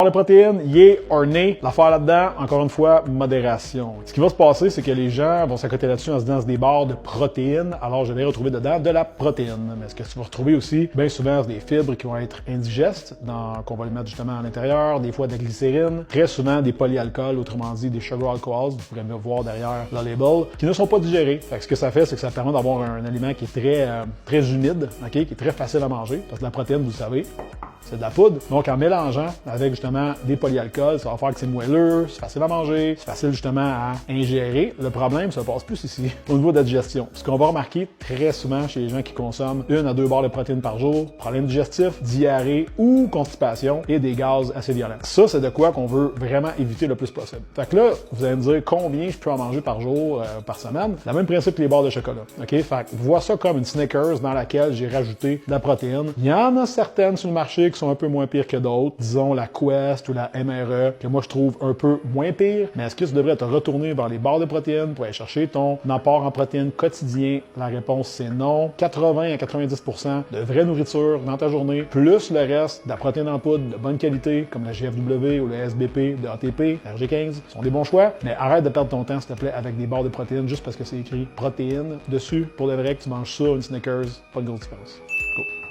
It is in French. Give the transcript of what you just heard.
Le protéines, yay or nay, l'affaire là-dedans, encore une fois, modération. Ce qui va se passer, c'est que les gens vont s'accoter là-dessus en se disant c'est des barres de protéines, alors je vais retrouver dedans de la protéine. Mais ce que tu vas retrouver aussi, bien souvent, c'est des fibres qui vont être indigestes, qu'on va les mettre justement à l'intérieur, des fois de la glycérine, très souvent des polyalcools, autrement dit des sugar alcohols, vous pourrez me voir derrière le label, qui ne sont pas digérés. Fait que ce que ça fait, c'est que ça permet d'avoir un aliment qui est très humide, qui est très facile à manger, parce que la protéine, vous le savez, c'est de la poudre. Donc, en mélangeant avec justement des polyalcools, ça va faire que c'est moelleux, c'est facile à manger, c'est facile justement à ingérer. Le problème, ça passe plus ici, au niveau de la digestion. Ce qu'on va remarquer très souvent chez les gens qui consomment 1 à 2 barres de protéines par jour, problème digestif, diarrhée ou constipation et des gaz assez violents. Ça, c'est de quoi qu'on veut vraiment éviter le plus possible. Fait que là, vous allez me dire combien je peux en manger par jour, par semaine. Le même principe que les barres de chocolat. OK? Fait que vois ça comme une Snickers dans laquelle j'ai rajouté de la protéine. Il y en a certaines sur le marché qui sont un peu moins pires que d'autres. Disons la Quest ou la MRE, que moi je trouve un peu moins pire. Mais est-ce que tu devrais te retourner vers les barres de protéines pour aller chercher ton apport en protéines quotidien? La réponse c'est non. 80 à 90% de vraie nourriture dans ta journée, plus le reste de la protéine en poudre de bonne qualité, comme la GFW ou le SBP de ATP, la RG15, sont des bons choix. Mais arrête de perdre ton temps, s'il te plaît, avec des barres de protéines juste parce que c'est écrit protéines dessus. Pour de vrai que tu manges ça, une Snickers, pas de grosse différence. Go.